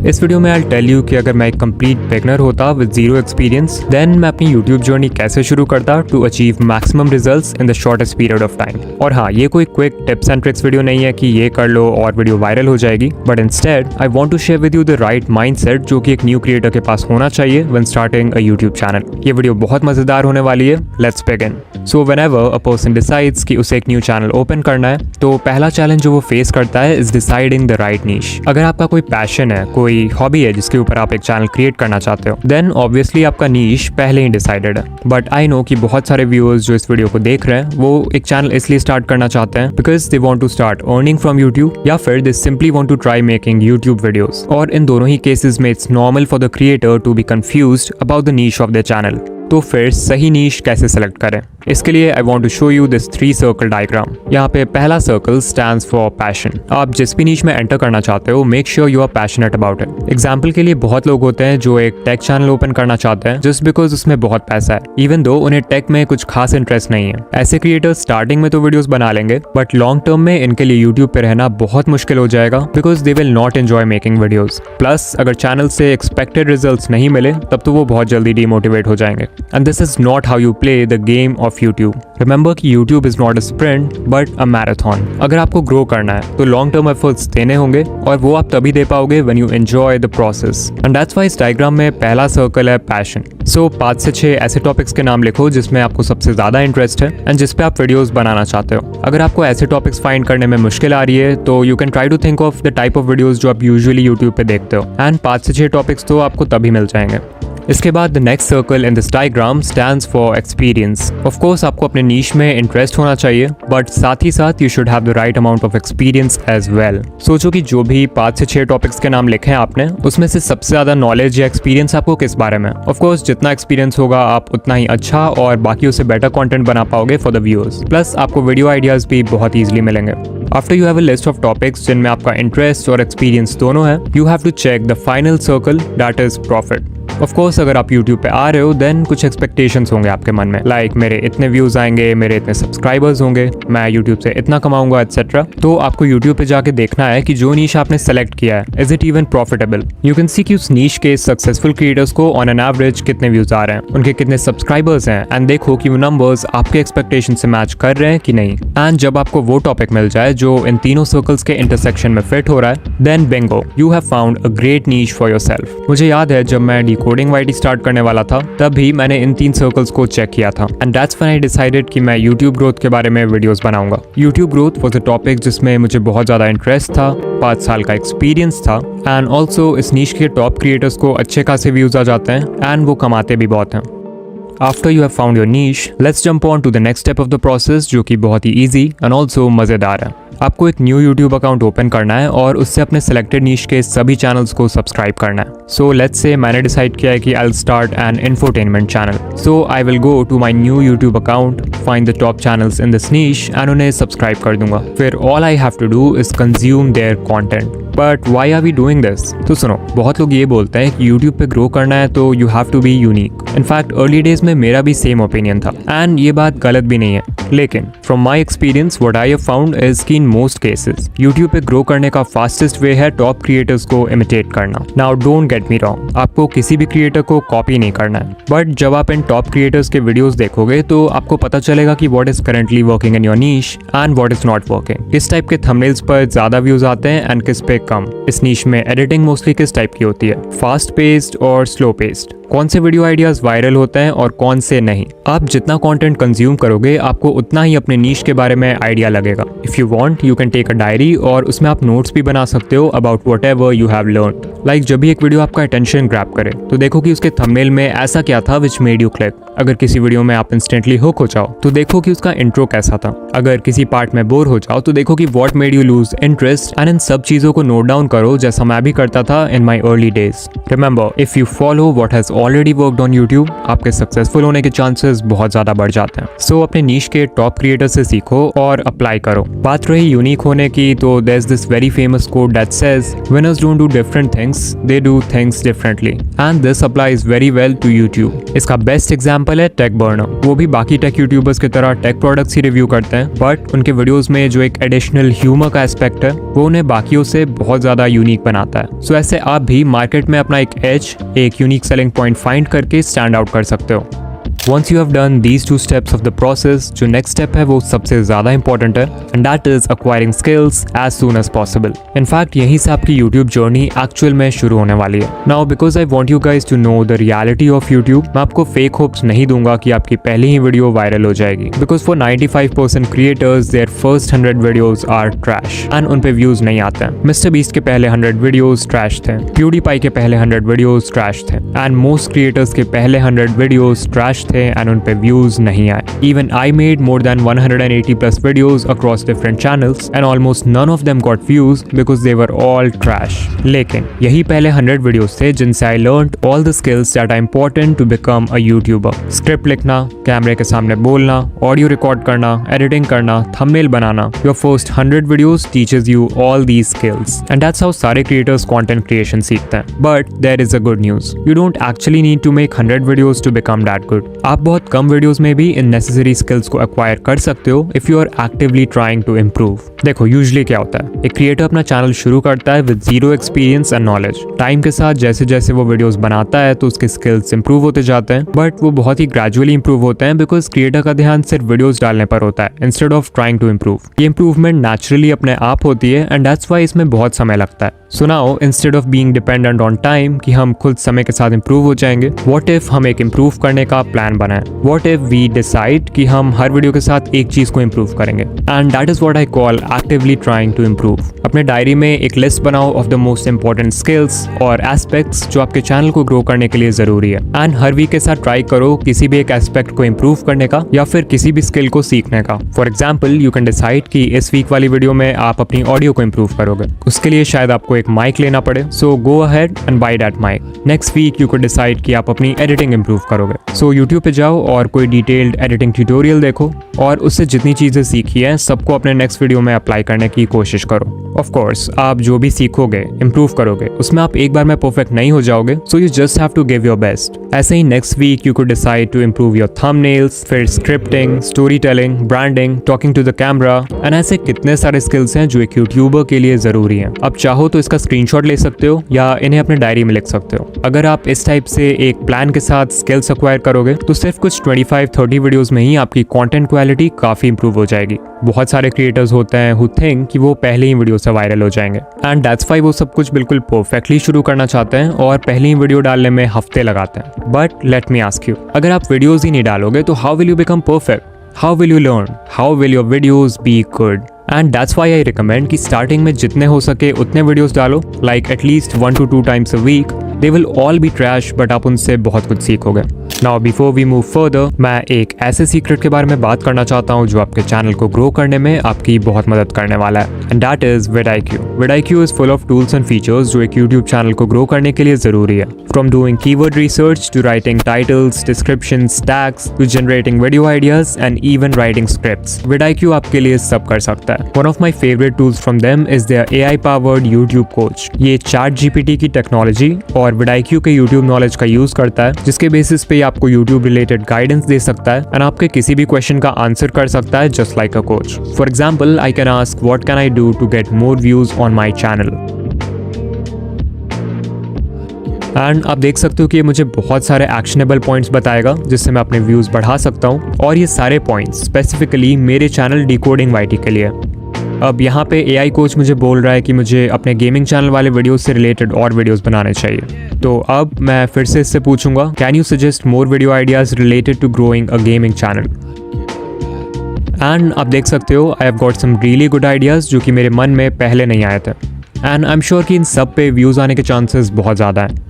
इस वीडियो में I tell you कि अगर मैं एक कंप्लीट बिगनर होता विद जीरो एक्सपीरियंस देन मैं अपनी यूट्यूब जर्नी कैसे शुरू करता to achieve maximum results in the shortest period of time. और हाँ, ये कोई quick tips and tricks video नहीं है कि ये कर लो और वीडियो वायरल हो जाएगी, but instead I want to share with you the right mindset जो कि एक न्यू क्रिएटर के पास होना चाहिए when starting a YouTube channel. ये वीडियो बहुत मजेदार होने वाली है। Let's begin. So whenever a person decides कि उसे एक न्यू चैनल ओपन करना है तो पहला चैलेंज जो वो फेस करता है इज डिसाइडिंग द राइट नीश। अगर आपका कोई पैशन है, कोई हॉबी है जिसके ऊपर आप एक चैनल क्रिएट करना चाहते हो, देन ऑब्वियसली आपका नीश पहले ही डिसाइडेड है। बट आई नो कि बहुत सारे व्यूअर्स जो इस वीडियो को देख रहे हैं वो एक चैनल इसलिए स्टार्ट करना चाहते हैं because they want to start earning from YouTube, या फिर they simply want to try making YouTube videos. और इन दोनों ही केसेस में it's normal for the creator to be confused about the niche of the channel. तो फिर सही नीश कैसे सेलेक्ट करें, इसके लिए I want to show you this 3 circle diagram. यहाँ पे पहला सर्कल स्टैंड्स फॉर पैशन। आप जिस भी नीश में एंटर करना चाहते हो make sure you are passionate about it. Example के लिए बहुत लोग होते हैं जो एक टेक चैनल ओपन करना चाहते हैं जस्ट बिकॉज उसमें बहुत पैसा है, इवन दो उन्हें टेक में कुछ खास इंटरेस्ट नहीं है। ऐसे क्रिएटर्स स्टार्टिंग में तो वीडियोस बना लेंगे बट लॉन्ग टर्म में इनके लिए यूट्यूब पे रहना बहुत मुश्किल हो जाएगा because they will not enjoy making videos. Plus अगर चैनल से एक्सपेक्टेड रिजल्ट्स नहीं मिले तब तो वो बहुत जल्दी डिमोटिवेट हो जाएंगे। And this is not how you play the game of YouTube. Remember कि YouTube is not a sprint but a marathon. अगर आपको ग्रो करना है तो लॉन्ग टर्म एफर्ट्स देने होंगे और वो आप तभी दे पाओगे when you enjoy the process. And that's why इस डायग्राम में पहला सर्कल है पैशन। सो 5 से 6 ऐसे टॉपिक्स के नाम लिखो जिसमें आपको सबसे ज्यादा इंटरेस्ट है एंड जिस पे आप वीडियोस बनाना चाहते हो। अगर आपको ऐसे टॉपिक्स फाइंड करने में मुश्किल आ रही है तो you can try to think of the type of videos जो आप यूजुअली यूट्यूब पे देखते हो, एंड 5 से 6 टॉपिक्स तो आपको तभी मिल जाएंगे। इसके बाद the next circle in this diagram stands for experience. Of course आपको अपने नीश में इंटरेस्ट होना चाहिए बट साथ ही साथ you should have the right amount of experience as well. सोचो कि जो भी 5 से 6 टॉपिक्स के नाम लिखे हैं आपने उसमें से सबसे ज्यादा नॉलेज या एक्सपीरियंस आपको किस बारे में। ऑफ कोर्स जितना एक्सपीरियंस होगा आप उतना ही अच्छा और बाकी उससे बेटर कंटेंट बना पाओगे फॉर द व्यूअर्स। प्लस आपको वीडियो आइडियाज भी बहुत ईजिली मिलेंगे। After you have a list of topics जिनमें आपका इंटरेस्ट और एक्सपीरियंस दोनों है, you have to check the final circle that is profit. Of course अगर आप यूट्यूब पे आ रहे हो देन कुछ एक्सपेक्टेशंस होंगे आपके मन में, लाइक मेरे इतने व्यूज आएंगे, मेरे इतने सब्सक्राइबर्स होंगे, मैं यूट्यूब से इतना कमाऊंगा एटसेट्रा। तो आपको यूट्यूब पे जाके देखना है कि जो नीश आपने सेलेक्ट किया है is it even profitable. You can see कि उस नीश के सक्सेसफुल क्रिएटर्स को ऑन एन एवरेज कितने व्यूज आ रहे हैं, उनके कितने सब्सक्राइबर्स हैं, एंड देखो कि वो नंबर्स आपके एक्सपेक्टेशन से मैच कर रहे हैं कि नहीं। एंड जब आपको वो टॉपिक मिल जाए जो इन तीनों सर्कल्स के इंटरसेक्शन में फिट हो रहा है then bingo, you have found a great niche for yourself. मुझे याद है जब मैं डिकोडिंग वाईटी स्टार्ट करने वाला था तब भी मैंने इन 3 सर्कल्स को चेक किया था, and that's when I decided कि मैं यूट्यूब ग्रोथ के बारे में वीडियोस बनाऊंगा। YouTube growth was a topic जिसमें मुझे बहुत ज्यादा इंटरेस्ट था, 5 साल का एक्सपीरियंस था, एंड ऑल्सो इस नीश के टॉप क्रिएटर्स को अच्छे खासे व्यूज आ जाते हैं एंड वो कमाते भी बहुत हैं। After you have found your niche, let's jump on to the next step of the process जो कि बहुत ही easy and also मज़ेदार है। आपको एक न्यू YouTube अकाउंट ओपन करना है और उससे अपने सेलेक्टेड नीश के सभी चैनल्स को सब्सक्राइब करना है। सो लेट्स से मैंने डिसाइड किया है कि I will start an infotainment channel. So I will go to my new YouTube account, find the top channels in this niche and उन्हें सब्सक्राइब कर दूंगा। फिर all I have to do is consume their content. But why are we doing this? तो सुनो, बहुत लोग ये बोलते हैं कि YouTube पे ग्रो करना है तो you have to be unique. In fact early days में मेरा भी सेम ओपिनियन था एंड ये बात गलत भी नहीं है, लेकिन from my experience what I have found is कि इन मोस्ट केसेस यूट्यूब पे ग्रो करने का फास्टेस्ट वे है टॉप क्रिएटर्स को इमिटेट करना। Now don't get me wrong, आपको किसी भी क्रिएटर को कॉपी नहीं करना है, बट जब आप इन टॉप क्रिएटर्स के वीडियोस देखोगे तो आपको पता चलेगा कि what is currently working in your niche and what is not working. किस टाइप के थंबनेल्स पर ज्यादा व्यूज आते हैं एंड किस पे कम। इस नीश में एडिटिंग मोस्टली किस टाइप की होती है, फास्ट पेस्ड और स्लो पेस्ड, कौन से वीडियो आइडियाज वायरल होते हैं और कौन से नहीं। आप जितना कंटेंट कंज्यूम करोगे आपको उतना ही अपने नीश के बारे में आइडिया लगेगा। If you want you can take a diary और उसमें आप नोट्स भी बना सकते हो about whatever you have learned. Like जब भी एक वीडियो आपका अटेंशन ग्रैब करे तो देखो कि उसके थंबनेल में ऐसा क्या था विच मेड यू क्लिक। अगर किसी वीडियो में आप इंस्टेंटली हुक हो जाओ तो देखो कि उसका इंट्रो कैसा था। अगर किसी पार्ट में बोर हो जाओ तो देखो कि what made you lose interest, and in सब चीजों को नोट डाउन करो जैसा मैं भी करता था in my early days. Remember, if you follow what has already worked on YouTube आपके सक्सेसफुल होने के चांसेस बहुत ज्यादा बढ़ जाते हैं। सो अपने नीश के टॉप क्रिएटर से सीखो और अप्लाई करो। बात रही यूनिक होने की तो there is this very famous quote that says winners don't do different things things they do things differently and this applies very well to YouTube. इसका बेस्ट एग्जाम्पल है टेक बर्नर। वो भी बाकी टेक यूट्यूबर्स की तरह tech products ही review करते हैं, but उनके वीडियोस में जो एक एडिशनल ह्यूमर का एस्पेक्ट है वो उन्हें बाकियों से बहुत ज्यादा यूनिक बनाता है। सो ऐसे आप भी मार्केट में अपना एक एज, एक यूनिक सेलिंग पॉइंट फाइंड करके स्टैंड आउट कर सकते हो। Once you have done these two steps of the process, जो next step है वो सबसे ज़्यादा important है, and that is acquiring skills as soon as possible. In fact, यहीं से आपकी YouTube journey actual में शुरू होने वाली है। Now, because I want you guys to know the reality of YouTube, मैं आपको fake hopes नहीं दूंगा कि आपकी पहली ही वीडियो वायरल हो जाएगी, because for 95% creators, their first 100 videos are trash, and उन पे views नहीं आते हैं। Mr. Beast के पहले 100 videos trash थे, PewDiePie के पहले 100 videos trash थे, and most creators के पहले 100 videos trash थे एंड उन पे व्यूज नहीं आए। Even I made more than 180 plus videos across different channels and almost none of them got views because they were all trash. लेकिन यही पहले 100 वीडियोस थे जिनसे I learned all the skills that are important to become a YouTuber. Script लिखना, कैमरे के सामने बोलना, ऑडियो रिकॉर्ड करना, एडिटिंग करना, थंबनेल बनाना। Your first 100 videos teaches you all these skills and that's how सारे क्रिएटर्स कंटेंट क्रिएशन सीखते हैं। But there is a good news, you don't actually need to make 100 videos to become that good. आप बहुत कम videos में भी इन necessary skills को एक्वायर कर सकते हो if you are actively trying to improve. देखो यूजुअली क्या होता है, एक क्रिएटर अपना चैनल शुरू करता है with zero experience and knowledge. Time के साथ जैसे जैसे वो वीडियोस बनाता है तो उसके स्किल्स इंप्रूव होते जाते हैं, बट वो बहुत ही ग्रेजुअली इंप्रूव होते हैं बिकॉज क्रिएटर का ध्यान सिर्फ वीडियोस डालने पर होता है instead of trying to improve. ये इंप्रूवमेंट नेचुरली अपने आप होती है एंड दैट्स व्हाई इसमें बहुत समय लगता है। So now instead of being dependent on time कि हम खुद समय के साथ इंप्रूव हो जाएंगे, व्हाट इफ हम एक इंप्रूव करने का प्लान बनाएं। व्हाट इफ वी डिसाइड कि हम हर वीडियो के साथ एक चीज को इंप्रूव करेंगे and that is what I call actively trying to improve. अपने डायरी में एक लिस्ट बनाओ of the most important skills और एस्पेक्ट्स जो आपके चैनल को ग्रो करने के लिए जरूरी है एंड हर वीक के साथ ट्राई करो किसी भी एक एस्पेक्ट को इंप्रूव करने का या फिर किसी भी स्किल को सीखने का। For example you can decide कि इस वीक वाली वीडियो में आप अपनी ऑडियो को इंप्रूव करोगे, उसके लिए शायद आपको एक माइक लेना पड़े, so go ahead and buy that mic. Next week you can decide कि आप अपनी एडिटिंग इंप्रूव करोगे, सो यूट्यूब पे जाओ और कोई डिटेल्ड एडिटिंग ट्यूटोरियल देखो और उससे जितनी चीजें सीखी हैं सबको अपने नेक्स्ट वीडियो में अप्लाई करने की कोशिश करो। ऑफ कोर्स आप जो भी सीखोगे इंप्रूव करोगे उसमें आप एक बार में परफेक्ट नहीं हो जाओगे, so you just have to give your best. ऐसे ही next week you could decide to improve your thumbnails, फिर scripting, storytelling, branding, talking to the camera and ऐसे कितने सारे स्किल्स हैं जो एक यूट्यूबर के लिए जरूरी हैं। आप चाहो तो इसका स्क्रीनशॉट ले सकते हो या इन्हें अपने डायरी में लिख सकते हो। अगर आप इस टाइप से एक प्लान के साथ स्किल्स एक्वायर करोगे तो सिर्फ कुछ 25-30 वीडियोस में ही आपकी कंटेंट क्वालिटी काफी इंप्रूव हो जाएगी। बहुत सारे क्रिएटर्स होते हैं हु थिंक कि वो पहले ही वीडियो से वायरल हो जाएंगे एंड दैट्स व्हाई वो सब कुछ बिल्कुल परफेक्टली शुरू करना चाहते हैं और पहली ही वीडियो डालने में हफ्ते लगाते हैं। But let me ask you, अगर आप वीडियोस ही नहीं डालोगे तो how will you become perfect? How will you learn? How will your videos be good? And that's why I recommend कि स्टार्टिंग में जितने हो सके उतने वीडियोस डालो, like at least 1 to 2 times a week. They will all be trash, but आप उनसे बहुत कुछ सीखोगे। Now before we move further, मैं एक ऐसे सीक्रेट के बारे में बात करना चाहता हूँ जो आपके चैनल को ग्रो करने में आपकी बहुत मदद करने वाला है and that is vidIQ. vidIQ is full of tools and features जो एक YouTube चैनल को ग्रो करने के लिए जरूरी है। From doing keyword research to writing titles, descriptions, tags to generating video ideas and even writing scripts, vidIQ आपके लिए सब कर सकता है। One of my favorite tools from them is their AI-powered YouTube coach. ये ChatGPT की technology और vidIQ के YouTube नॉलेज का यूज करता है जिसके बेसिस पे आपको YouTube रिलेटेड गाइडेंस दे सकता है एंड आपके किसी भी क्वेश्चन का आंसर कर सकता है just like a coach. For example I can ask what can I do to get more views on my channel and आप देख सकते हो कि ये मुझे बहुत सारे एक्शनेबल पॉइंट्स बताएगा जिससे मैं अपने व्यूज बढ़ा सकता हूँ और ये सारे पॉइंट्स स्पेसिफिकली मेरे चैनल डिकोडिंग वाईटी के लिए। अब यहाँ पे AI कोच मुझे बोल रहा है कि मुझे अपने गेमिंग चैनल वाले वीडियोस से रिलेटेड और वीडियोस बनाने चाहिए, तो अब मैं फिर से इससे पूछूंगा can you suggest more video ideas related to growing a gaming channel. And आप देख सकते हो I have got some really good ideas जो कि मेरे मन में पहले नहीं आए थे एंड आई एम श्योर कि इन सब पे व्यूज़ आने के चांसेस बहुत ज़्यादा हैं।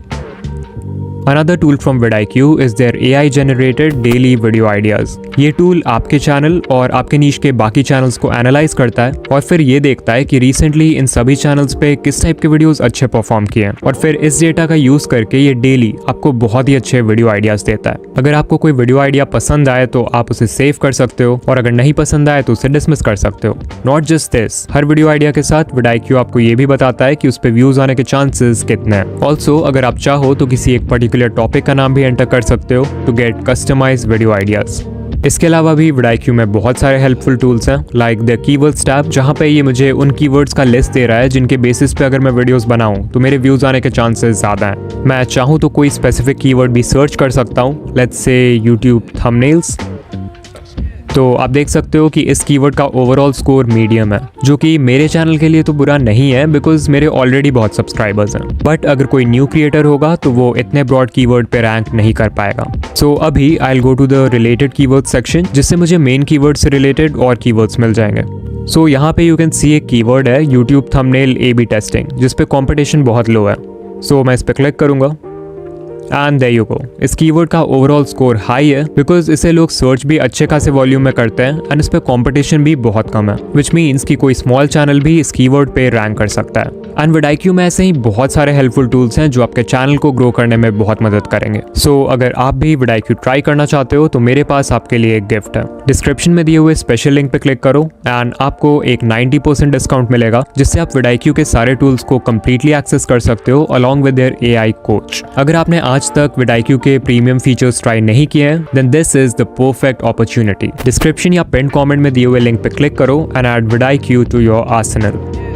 Another tool from vidIQ is their AI generated daily video ideas. ये टूल आपके चैनल और आपके नीश के बाकी चैनल्स को एनालाइज करता है और फिर ये देखता है कि रिसेंटली इन सभी चैनल्स पे किस टाइप के वीडियोस अच्छे परफॉर्म किए हैं और फिर इस डेटा का यूज करके ये डेली आपको बहुत ही अच्छे वीडियो आइडियाज देता है। अगर आपको कोई वीडियो आइडिया पसंद आए तो आप उसे सेव कर सकते हो और अगर नहीं पसंद आए तो उसे डिसमिस कर सकते हो। Not just this, her video idea के साथ vidIQ आपको ये भी बताता है कि उस पे व्यूज आने के चांसेस कितने हैं। ऑल्सो अगर आप चाहो तो किसी एक पर्टिकुलर टॉपिक का नाम भी एंटर कर सकते हो to get customised video ideas. इसके अलावा भी vidIQ में बहुत सारे हेल्पफुल टूल्स हैं लाइक द कीवर्ड्स टैब, जहाँ पे ये मुझे उन कीवर्ड्स का लिस्ट दे रहा है जिनके बेसिस पे अगर मैं वीडियोस बनाऊं तो मेरे व्यूज आने के चांसेस ज़्यादा हैं। मैं चाहूँ तो कोई स्पेसिफिक कीवर्ड भी सर्च कर सकता हूँ, लेट्स से यूट्यूब थंबनेल्स। तो आप देख सकते हो कि इस कीवर्ड का ओवरऑल स्कोर मीडियम है, जो कि मेरे चैनल के लिए तो बुरा नहीं है बिकॉज मेरे ऑलरेडी बहुत सब्सक्राइबर्स हैं। बट अगर कोई न्यू क्रिएटर होगा तो वो इतने ब्रॉड कीवर्ड पे रैंक नहीं कर पाएगा। सो अभी I will go to the related keyword section, जिससे मुझे मेन कीवर्ड से रिलेटेड और कीवर्ड्स मिल जाएंगे। सो यहाँ पे यू कैन सी एक कीवर्ड है यूट्यूब थंबनेल A/B टेस्टिंग, जिसपे कॉम्पिटिशन बहुत लो है। सो मैं इस पर क्लिक करूंगा एंड देयर यू गो। इस कीवर्ड का ओवरऑल स्कोर हाई है बिकॉज इसे लोग सर्च भी अच्छे खासे वॉल्यूम में करते हैं एंड इस पे कंपटीशन भी बहुत कम है, विच मीन्स कि कोई स्मॉल चैनल भी इस कीवर्ड पे रैंक कर सकता है। एंड vidIQ में ऐसे ही बहुत सारे हेल्पफुल टूल्स हैं जो आपके चैनल को ग्रो करने में बहुत मदद करेंगे। सो अगर आप भी vidIQ ट्राई करना चाहते हो तो मेरे पास आपके लिए एक गिफ्ट है। डिस्क्रिप्शन में दिए हुए स्पेशल लिंक पे क्लिक करो एंड आपको एक 90% डिस्काउंट मिलेगा, जिससे आप vidIQ के सारे टूल्स को कंप्लीटली एक्सेस कर सकते हो along with their AI coach. अगर आपने आज तक vidIQ के प्रीमियम फीचर्स ट्राई नहीं किए हैं then this is the perfect opportunity. Description या पिन कमेंट में दिए हुए लिंक पे क्लिक करो and add vidIQ to your arsenal.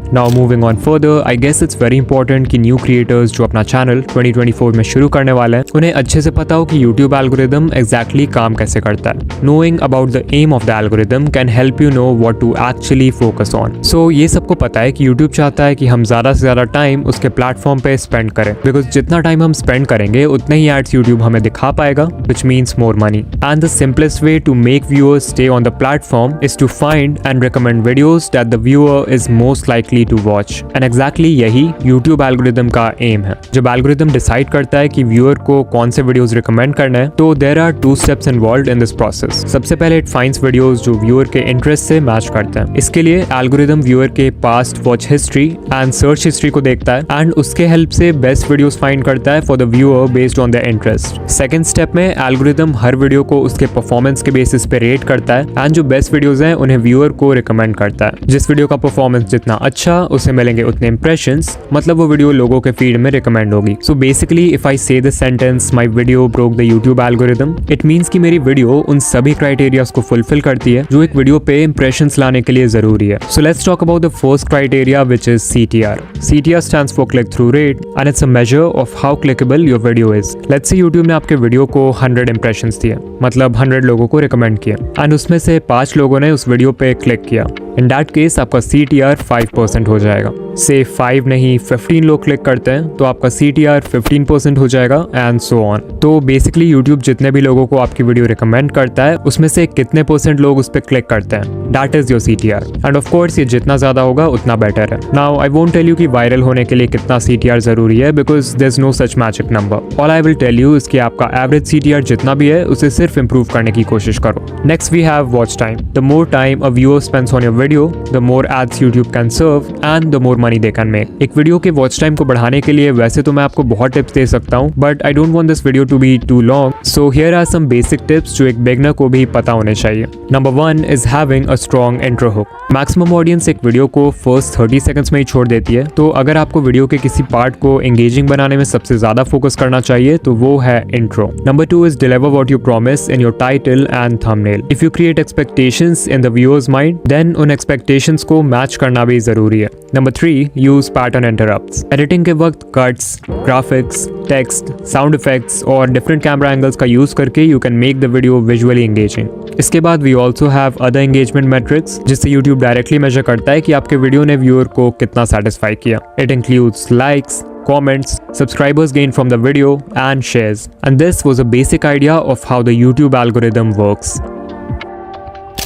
Now moving on further, I guess it's very important कि न्यू क्रिएटर्स जो अपना चैनल 2024 में शुरू करने वाले हैं उन्हें अच्छे से पता हो कि YouTube एल्गोरिदम एग्जैक्टली काम कैसे करता है। Knowing about the aim of the algorithm can help you know what to actually focus on. So ये सबको पता है कि YouTube चाहता है कि हम ज़्यादा से ज़्यादा टाइम उसके प्लेटफॉर्म पे स्पेंड करें, बिकॉज जितना टाइम हम स्पेंड करेंगे उतने ही एड्स YouTube हमें दिखा पाएगा, which means more money. And the simplest way to make viewers stay on the platform is to find and recommend videos that the viewer is most likely to watch. And exactly यही YouTube algorithm का M है। जब algorithm decide करता है कि viewer को कौन से वीडियोस रिकमेंड करना है तो there are 2 steps involved in this process. सबसे पहले इट फाइंड्स वीडियोस जो व्यूअर के इंटरेस्ट से मैच करते हैं। इसके लिए एल्गोरिदम व्यूअर के past watch history and search history को देखता है एंड उसके हेल्प से बेस्ट वीडियोस फाइंड करता है for the viewer based on their interest. Second step में एल्गोरिदम हर वीडियो को उसके परफॉर्मेंस के बेसिस पे रेट करता है एंड जो बेस्ट वीडियोस हैं उन्हें व्यूअर को रिकमेंड करता है। जिस वीडियो का परफॉर्मेंस जितना अच्छा उसे मिलेंगे उतने इंप्रेशंस, मतलब वो वीडियो लोगों के फीड में रिकमेंड होगी। सो बेसिकली इफ आई से the sentence my video broke the YouTube algorithm, it means कि मेरी वीडियो उन सभी क्राइटेरियाज को फुलफिल करती है जो एक वीडियो पे इंप्रेशंस लाने के लिए जरूरी है। So let's talk about the first criteria which is CTR. CTR stands for click through rate and it's a measure of how clickable your video is. Let's say YouTube ने आपके video को 100 impressions दिए, मतलब 100 लोगों को recommend किया and उसमें से 5 लोगों ने उस वीडियो पे क्लिक किया। इन दैट केस आपका CTR 5% हो जाएगा। से 5 नहीं 15 लोग क्लिक करते हैं तो आपका CTR 15% हो जाएगा एंड सो ऑन। तो बेसिकली YouTube जितने भी लोगों को आपकी वीडियो रिकमेंड करता है उसमें से कितने % लोग उस पर क्लिक करते हैं, that is your CTR। And of course ये जितना ज्यादा होगा उतना बेटर है। Now I won't tell you कि वायरल होने के लिए कितना CTR जरूरी है because there is no such magic number. All I will tell you is कि आपका एवरेज CTR जितना भी है उसे सिर्फ इंप्रूव करने की कोशिश करो। Next we have watch time. The more time a viewer spends on your video the more ads YouTube can serve and the more money they can make. एक वीडियो के वॉच टाइम को बढ़ाने के लिए वैसे तो मैं आपको बहुत टिप्स दे सकता हूँ, but I don't want this video to be too long, so here are some basic tips जो एक बिगिनर को भी पता होने चाहिए। Number 1 is having a strong intro hook. Maximum audience एक वीडियो को फर्स्ट 30 सेकंड्स में ही छोड़ देती है, तो अगर आपको वीडियो के किसी पार्ट को एंगेजिंग बनाने में सबसे ज्यादा फोकस करना चाहिए तो वो है intro. Number 2 is deliver what you promise in your title and thumbnail. If you create expectations in the viewers mind then उन एक्सपेक्टेशंस को मैच करना भी जरूरी है। नंबर 3 यूज पैटर्न इंटरप्ट्स। एडिटिंग के वक्त cuts, graphics, text, sound effects और डिफरेंट कैमरा एंगल्स का यूज करके you can make the video visually engaging. इसके बाद we also have other engagement metrics जिससे YouTube डायरेक्टली मेजर करता है कि आपके वीडियो ने व्यूअर को कितना सेटिस्फाई किया। It includes likes, comments, subscribers gained from the video and shares. And this was a basic idea of how the YouTube algorithm works.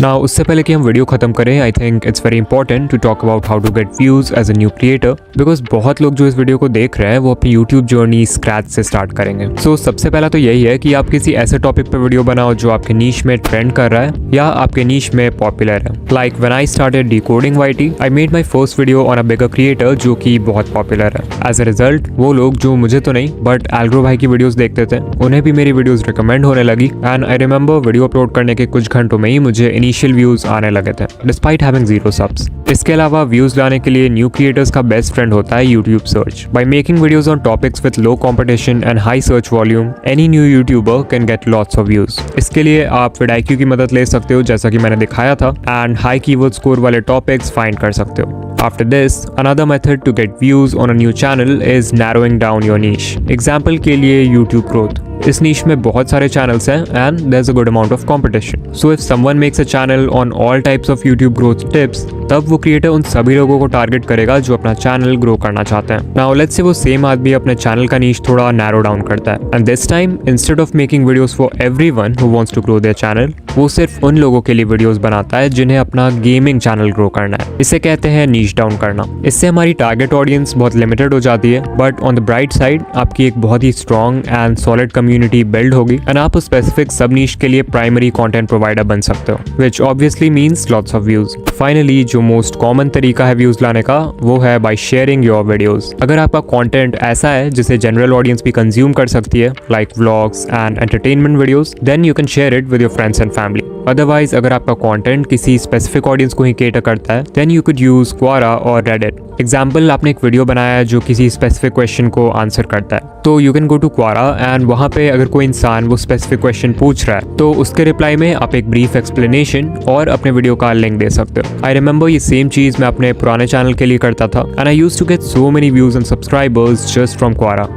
ना उससे पहले कि हम वीडियो खत्म करें, I think it's very important to talk about how to get views as a new creator, because बहुत लोग जो इस वीडियो को देख रहे हैं वो अपनी यूट्यूब जर्नी स्क्रैच से स्टार्ट करेंगे। सो सबसे पहला तो यही है कि आप किसी ऐसे टॉपिक पे वीडियो बनाओ जो आपके नीश में ट्रेंड कर रहा है या आपके नीश में पॉपुलर है। Like when I started decoding YT, I made my first video on a bigger creator जो कि बहुत पॉपुलर है। एज अ रिजल्ट वो लोग जो मुझे तो नहीं बट एल्ग्रो भाई की वीडियोस देखते थे, उन्हें भी मेरी वीडियोस रिकमेंड होने लगी and I remember video upload करने के कुछ घंटों में ही मुझे इनिशियल व्यूज आने लगे थे डिस्पाइट हैविंग 0 सब्स। इसके अलावा व्यूज लाने के लिए न्यू क्रिएटर्स का बेस्ट फ्रेंड होता है YouTube search. By making videos on topics with low competition and high search volume, any new YouTuber can get lots of views. इसके लिए आप vidIQ की मदद ले सकते हो जैसा कि मैंने दिखाया था, एंड हाई कीवर्ड स्कोर वाले टॉपिक्स फाइंड कर सकते हो। After this, another method to get views on a new channel is narrowing down your niche. Example के लिए YouTube growth. इस niche में बहुत सारे channels हैं and there's a good amount of competition. So if someone makes a channel on all types of YouTube growth tips, तब वो creator उन सभी लोगों को टारगेट करेगा जो अपना चैनल ग्रो करना चाहते हैं। Now let's say वो सेम आदमी अपने चैनल का niche थोड़ा नैरो डाउन करता है, and this time instead of making videos for everyone who wants to grow their channel, वो सिर्फ उन लोगों के लिए वीडियोस बनाता है जिन्हें अपना गेमिंग चैनल ग्रो करना है। इसे कहते हैं नीश डाउन करना। इससे हमारी टारगेट ऑडियंस बहुत लिमिटेड हो जाती है, but on the bright side आपकी एक बहुत ही strong and solid community build होगी एंड आप उस स्पेसिफिक सब नीश के लिए प्राइमरी कंटेंट प्रोवाइडर बन सकते हो, which obviously means lots of views. Finally जो मोस्ट कॉमन तरीका है व्यूज लाने का वो है बाय शेयरिंग योर वीडियोस। अगर आपका कंटेंट ऐसा है जिसे जनरल ऑडियंस भी कंज्यूम कर सकती है, like vlogs and entertainment videos, then you can share it with your friends and family. Otherwise अगर आपका कंटेंट किसी स्पेसिफिक ऑडियंस को ही केटर करता है, देन यू कुड यूज क्वारा और रेडिट। एग्जाम्पल, आपने एक वीडियो बनाया है जो किसी स्पेसिफिक क्वेश्चन को आंसर करता है, तो you can go to Quora and वहाँ पे अगर कोई इंसान वो स्पेसिफिक क्वेश्चन पूछ रहा है तो उसके रिप्लाई में आप एक ब्रीफ एक्सप्लेनेशन और अपने वीडियो का लिंक दे सकते हो। आई रिमेंबर ये सेम चीज मैं अपने पुराने चैनल के लिए करता था and I used to get so many views and subscribers just from Quora.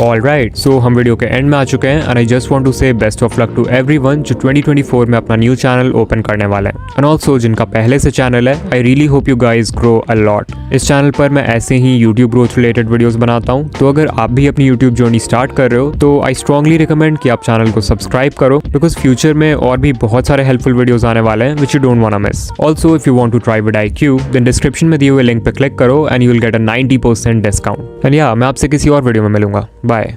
Alright, so हम वीडियो के एंड में आ चुके हैं and I just want to say best of luck to everyone जो 2024 में अपना न्यू चैनल ओपन करने वाला है, एंड ऑल्सो जिनका पहले से चैनल है, I really hope you guys grow a lot. इस चैनल पर मैं ऐसे ही यूट्यूब ग्रोथ रिलेटेड वीडियोस बनाता हूँ, तो अगर आप भी अपनी यूट्यूब जर्नी स्टार्ट कर रहे हो तो आई स्ट्रांगली रिकमेंड कि आप चैनल को सब्सक्राइब करो, बिकॉज फ्यूचर में और भी बहुत सारे हेल्पफुल वीडियोस आने वाले हैं which you don't want to miss. Also if you want to try vidIQ, then description में दिए हुए लिंक पे क्लिक करो and you will get a 90% discount. And या मैं आपसे किसी और वीडियो में मिलूंगा। बाय।